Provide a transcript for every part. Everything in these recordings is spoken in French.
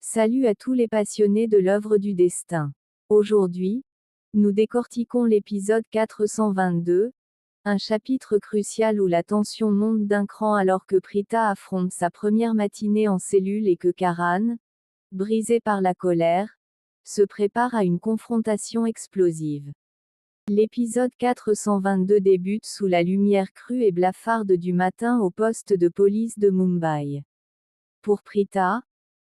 Salut à tous les passionnés de l'œuvre du destin. Aujourd'hui, nous décortiquons l'épisode 422, un chapitre crucial où la tension monte d'un cran alors que Prita affronte sa première matinée en cellule et que Karan, brisé par la colère, se prépare à une confrontation explosive. L'épisode 422 débute sous la lumière crue et blafarde du matin au poste de police de Mumbai. Pour Prita,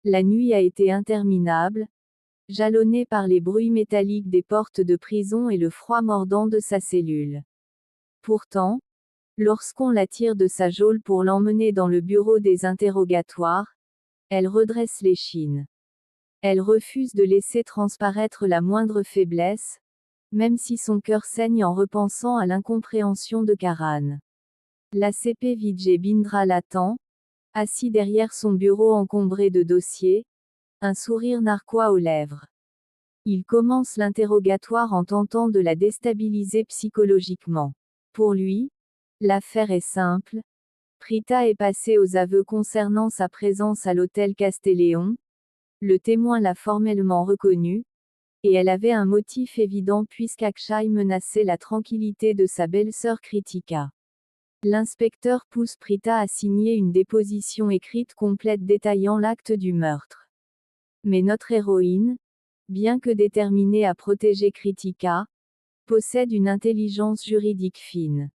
la nuit a été interminable, jalonnée par les bruits métalliques des portes de prison et le froid mordant de sa cellule. Pourtant, lorsqu'on la tire de sa geôle pour l'emmener dans le bureau des interrogatoires, elle redresse l'échine. Elle refuse de laisser transparaître la moindre faiblesse, même si son cœur saigne en repensant à l'incompréhension de Karan. L'ACP Vijay Bindra l'attend, assis derrière son bureau encombré de dossiers, un sourire narquois aux lèvres. Il commence l'interrogatoire en tentant de la déstabiliser psychologiquement. Pour lui, l'affaire est simple. Prita est passée aux aveux concernant sa présence à l'hôtel Castelléon. Le témoin l'a formellement reconnu, et elle avait un motif évident puisqu'Akshay menaçait la tranquillité de sa belle-sœur Kritika. L'inspecteur pousse Prita à signer une déposition écrite complète détaillant l'acte du meurtre. Mais notre héroïne, bien que déterminée à protéger Kritika, possède une intelligence juridique fine.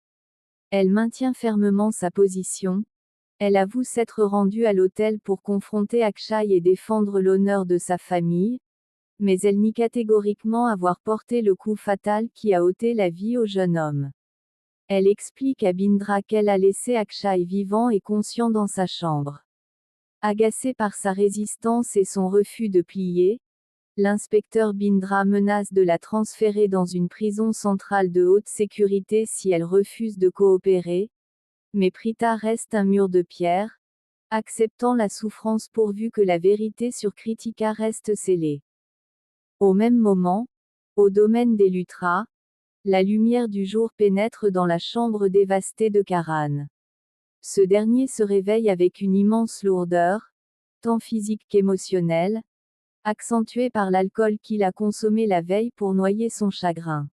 Elle maintient fermement sa position. Elle avoue s'être rendue à l'hôtel pour confronter Akshay et défendre l'honneur de sa famille, mais elle nie catégoriquement avoir porté le coup fatal qui a ôté la vie au jeune homme. Elle explique à Bindra qu'elle a laissé Akshay vivant et conscient dans sa chambre. Agacé par sa résistance et son refus de plier, l'inspecteur Bindra menace de la transférer dans une prison centrale de haute sécurité si elle refuse de coopérer, mais Prita reste un mur de pierre, acceptant la souffrance pourvu que la vérité sur Kritika reste scellée. Au même moment, au domaine des Luthra, la lumière du jour pénètre dans la chambre dévastée de Karan. Ce dernier se réveille avec une immense lourdeur, tant physique qu'émotionnelle, accentuée par l'alcool qu'il a consommé la veille pour noyer son chagrin.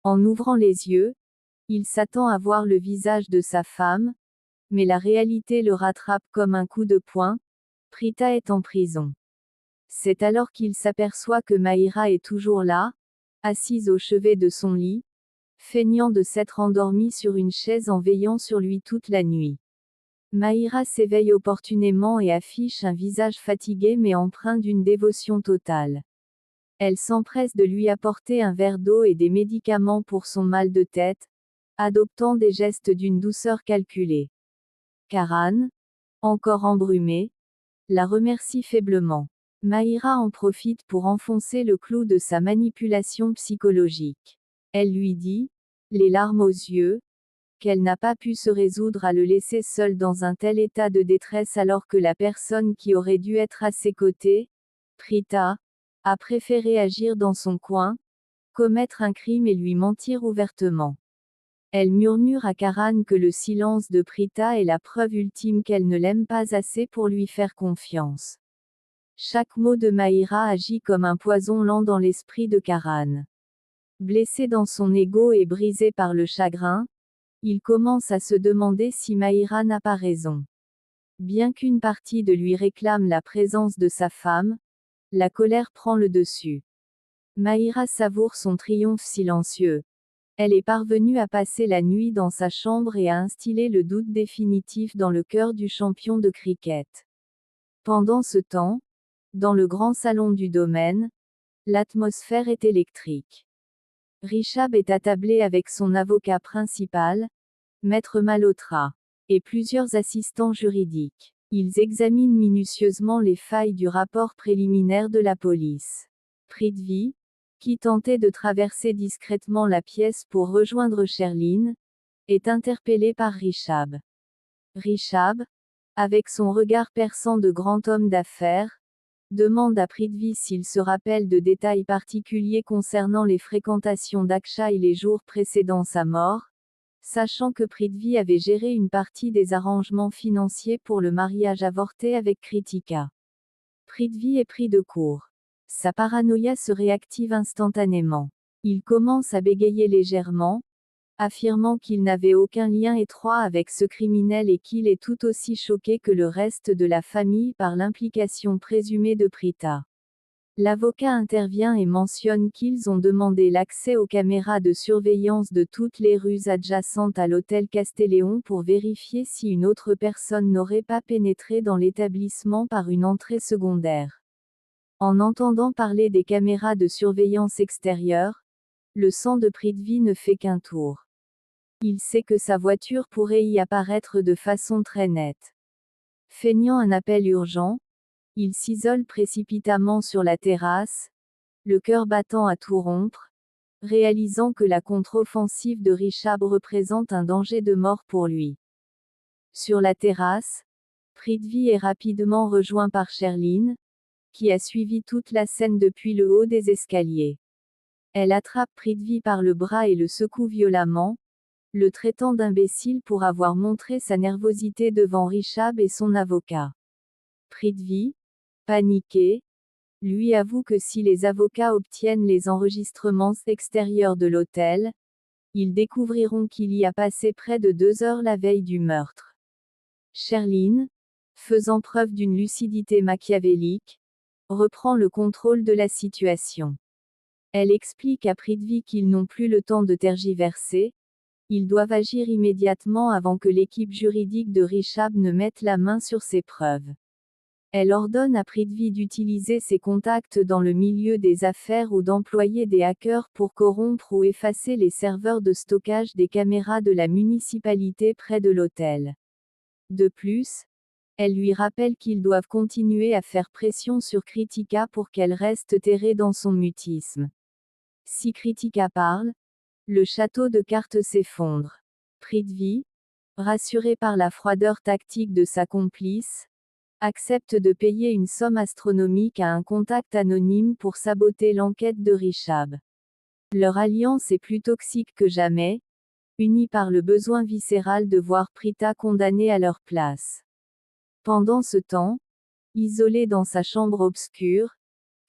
En ouvrant les yeux, il s'attend à voir le visage de sa femme, mais la réalité le rattrape comme un coup de poing. Prita est en prison. C'est alors qu'il s'aperçoit que Mahira est toujours là, assise au chevet de son lit, feignant de s'être endormie sur une chaise en veillant sur lui toute la nuit. Mahira s'éveille opportunément et affiche un visage fatigué mais empreint d'une dévotion totale. Elle s'empresse de lui apporter un verre d'eau et des médicaments pour son mal de tête, adoptant des gestes d'une douceur calculée. Karan, encore embrumé, la remercie faiblement. Mahira en profite pour enfoncer le clou de sa manipulation psychologique. Elle lui dit, les larmes aux yeux, qu'elle n'a pas pu se résoudre à le laisser seul dans un tel état de détresse alors que la personne qui aurait dû être à ses côtés, Prita, a préféré agir dans son coin, commettre un crime et lui mentir ouvertement. Elle murmure à Karan que le silence de Prita est la preuve ultime qu'elle ne l'aime pas assez pour lui faire confiance. Chaque mot de Mahira agit comme un poison lent dans l'esprit de Karan. Blessé dans son ego et brisé par le chagrin, il commence à se demander si Mahira n'a pas raison. Bien qu'une partie de lui réclame la présence de sa femme, la colère prend le dessus. Mahira savoure son triomphe silencieux. Elle est parvenue à passer la nuit dans sa chambre et à instiller le doute définitif dans le cœur du champion de cricket. Pendant ce temps, dans le grand salon du domaine, l'atmosphère est électrique. Rishabh est attablé avec son avocat principal, Maître Malhotra, et plusieurs assistants juridiques. Ils examinent minutieusement les failles du rapport préliminaire de la police. Prithvi, qui tentait de traverser discrètement la pièce pour rejoindre Sherline, est interpellé par Rishabh. Rishabh, avec son regard perçant de grand homme d'affaires, demande à Prithvi s'il se rappelle de détails particuliers concernant les fréquentations d'Akshay les jours précédant sa mort, sachant que Prithvi avait géré une partie des arrangements financiers pour le mariage avorté avec Kritika. Prithvi est pris de court. Sa paranoïa se réactive instantanément. Il commence à bégayer légèrement, affirmant qu'il n'avait aucun lien étroit avec ce criminel et qu'il est tout aussi choqué que le reste de la famille par l'implication présumée de Prita. L'avocat intervient et mentionne qu'ils ont demandé l'accès aux caméras de surveillance de toutes les rues adjacentes à l'hôtel Castelléon pour vérifier si une autre personne n'aurait pas pénétré dans l'établissement par une entrée secondaire. En entendant parler des caméras de surveillance extérieures, le sang de Prithvi ne fait qu'un tour. Il sait que sa voiture pourrait y apparaître de façon très nette. Feignant un appel urgent, il s'isole précipitamment sur la terrasse, le cœur battant à tout rompre, réalisant que la contre-offensive de Rishabh représente un danger de mort pour lui. Sur la terrasse, Prithvi est rapidement rejoint par Sherline, qui a suivi toute la scène depuis le haut des escaliers. Elle attrape Prithvi par le bras et le secoue violemment, le traitant d'imbécile pour avoir montré sa nervosité devant Rishabh et son avocat. Prithvi, paniqué, lui avoue que si les avocats obtiennent les enregistrements extérieurs de l'hôtel, ils découvriront qu'il y a passé près de 2 heures la veille du meurtre. Sherline, faisant preuve d'une lucidité machiavélique, reprend le contrôle de la situation. Elle explique à Prithvi qu'ils n'ont plus le temps de tergiverser, ils doivent agir immédiatement avant que l'équipe juridique de Rishabh ne mette la main sur ses preuves. Elle ordonne à Prithvi d'utiliser ses contacts dans le milieu des affaires ou d'employer des hackers pour corrompre ou effacer les serveurs de stockage des caméras de la municipalité près de l'hôtel. De plus, elle lui rappelle qu'ils doivent continuer à faire pression sur Kritika pour qu'elle reste terrée dans son mutisme. Si Kritika parle, le château de cartes s'effondre. Prithvi, rassuré par la froideur tactique de sa complice, accepte de payer une somme astronomique à un contact anonyme pour saboter l'enquête de Rishabh. Leur alliance est plus toxique que jamais, unie par le besoin viscéral de voir Prita condamnée à leur place. Pendant ce temps, isolée dans sa chambre obscure,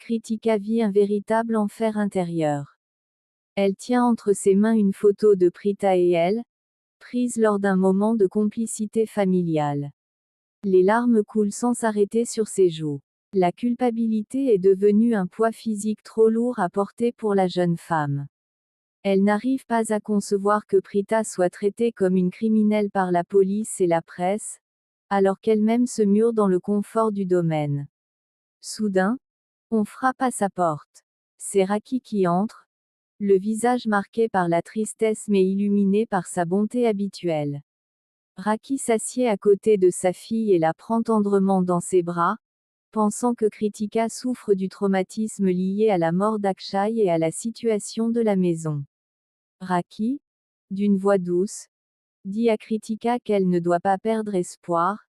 Kritika vit un véritable enfer intérieur. Elle tient entre ses mains une photo de Prita et elle, prise lors d'un moment de complicité familiale. Les larmes coulent sans s'arrêter sur ses joues. La culpabilité est devenue un poids physique trop lourd à porter pour la jeune femme. Elle n'arrive pas à concevoir que Prita soit traitée comme une criminelle par la police et la presse, alors qu'elle-même se mure dans le confort du domaine. Soudain, on frappe à sa porte. C'est Raki qui entre, le visage marqué par la tristesse mais illuminé par sa bonté habituelle. Raki s'assied à côté de sa fille et la prend tendrement dans ses bras, pensant que Kritika souffre du traumatisme lié à la mort d'Akshay et à la situation de la maison. Raki, d'une voix douce, dit à Kritika qu'elle ne doit pas perdre espoir,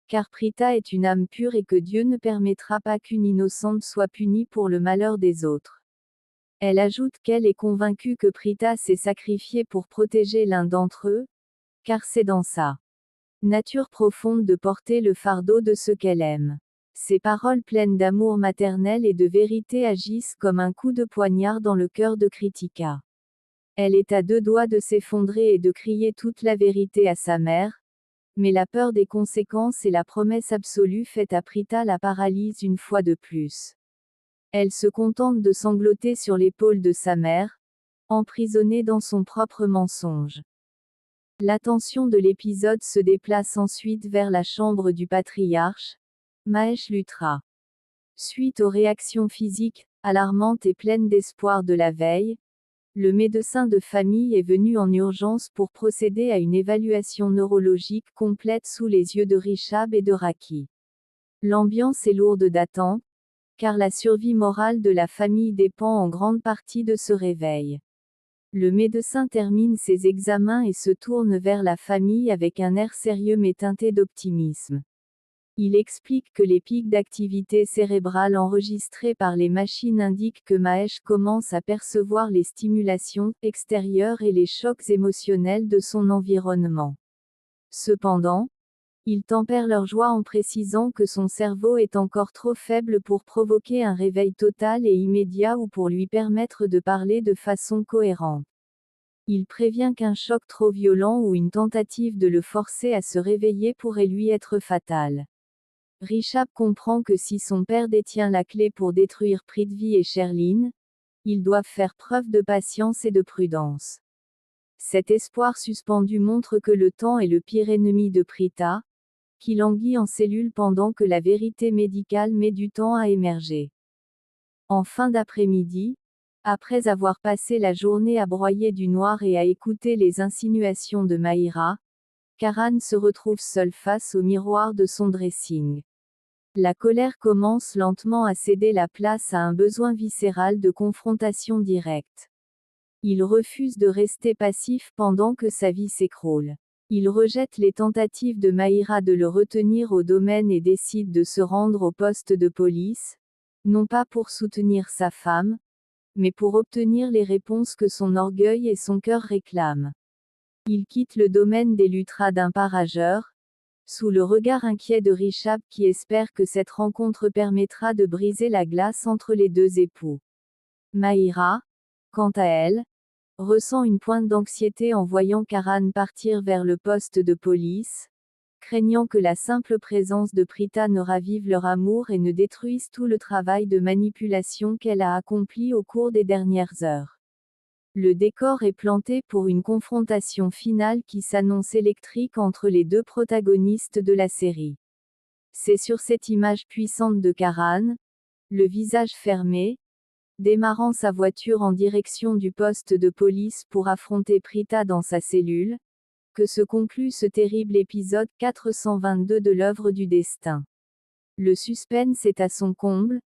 car Prita est une âme pure et que Dieu ne permettra pas qu'une innocente soit punie pour le malheur des autres. Elle ajoute qu'elle est convaincue que Prita s'est sacrifiée pour protéger l'un d'entre eux, car c'est dans sa nature profonde de porter le fardeau de ceux qu'elle aime. Ces paroles pleines d'amour maternel et de vérité agissent comme un coup de poignard dans le cœur de Kritika. Elle est à 2 doigts de s'effondrer et de crier toute la vérité à sa mère, mais la peur des conséquences et la promesse absolue faite à Prita la paralysent une fois de plus. Elle se contente de sangloter sur l'épaule de sa mère, emprisonnée dans son propre mensonge. L'attention de l'épisode se déplace ensuite vers la chambre du patriarche, Mahesh Luthra. Suite aux réactions physiques, alarmantes et pleines d'espoir de la veille, le médecin de famille est venu en urgence pour procéder à une évaluation neurologique complète sous les yeux de Rishabh et de Raki. L'ambiance est lourde d'attente, car la survie morale de la famille dépend en grande partie de ce réveil. Le médecin termine ses examens et se tourne vers la famille avec un air sérieux mais teinté d'optimisme. Il explique que les pics d'activité cérébrale enregistrés par les machines indiquent que Mahesh commence à percevoir les stimulations extérieures et les chocs émotionnels de son environnement. Cependant, Il tempère leur joie en précisant que son cerveau est encore trop faible pour provoquer un réveil total et immédiat ou pour lui permettre de parler de façon cohérente. Il prévient qu'un choc trop violent ou une tentative de le forcer à se réveiller pourrait lui être fatal. Rishabh comprend que si son père détient la clé pour détruire Prithvi et Sherlyn, ils doivent faire preuve de patience et de prudence. Cet espoir suspendu montre que le temps est le pire ennemi de Prita, qui languit en cellule pendant que la vérité médicale met du temps à émerger. En fin d'après-midi, après avoir passé la journée à broyer du noir et à écouter les insinuations de Mahira, Karan se retrouve seul face au miroir de son dressing. La colère commence lentement à céder la place à un besoin viscéral de confrontation directe. Il refuse de rester passif pendant que sa vie s'écroule. Il rejette les tentatives de Mahira de le retenir au domaine et décide de se rendre au poste de police, non pas pour soutenir sa femme, mais pour obtenir les réponses que son orgueil et son cœur réclament. Il quitte le domaine des Luthra d'un pas rageur, sous le regard inquiet de Rishabh qui espère que cette rencontre permettra de briser la glace entre les deux époux. Mahira, quant à elle, ressent une pointe d'anxiété en voyant Karan partir vers le poste de police, craignant que la simple présence de Prita ne ravive leur amour et ne détruise tout le travail de manipulation qu'elle a accompli au cours des dernières heures. Le décor est planté pour une confrontation finale qui s'annonce électrique entre les deux protagonistes de la série. C'est sur cette image puissante de Karan, le visage fermé, démarrant sa voiture en direction du poste de police pour affronter Prita dans sa cellule, que se conclut ce terrible épisode 422 de l'œuvre du destin. Le suspense est à son comble,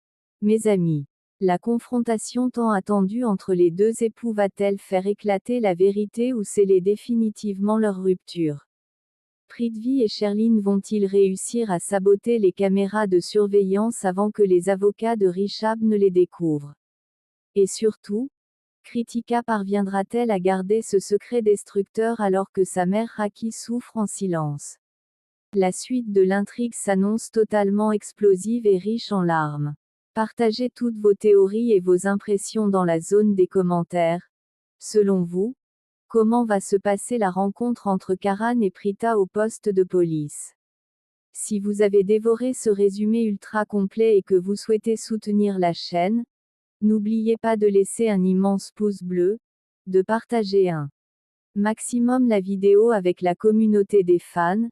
mes amis. La confrontation tant attendue entre les deux époux va-t-elle faire éclater la vérité ou sceller définitivement leur rupture? Prithvi et Sherlyn vont-ils réussir à saboter les caméras de surveillance avant que les avocats de Rishabh ne les découvrent? Et surtout, Kritika parviendra-t-elle à garder ce secret destructeur alors que sa mère Raki souffre en silence? La suite de l'intrigue s'annonce totalement explosive et riche en larmes. Partagez toutes vos théories et vos impressions dans la zone des commentaires. Selon vous, comment va se passer la rencontre entre Karan et Prita au poste de police? Si vous avez dévoré ce résumé ultra complet et que vous souhaitez soutenir la chaîne, n'oubliez pas de laisser un immense pouce bleu, de partager un maximum la vidéo avec la communauté des fans,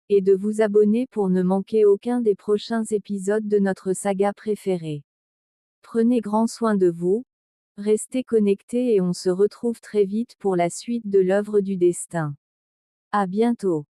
et de vous abonner pour ne manquer aucun des prochains épisodes de notre saga préférée. Prenez grand soin de vous, restez connectés et on se retrouve très vite pour la suite de l'œuvre du destin. À bientôt.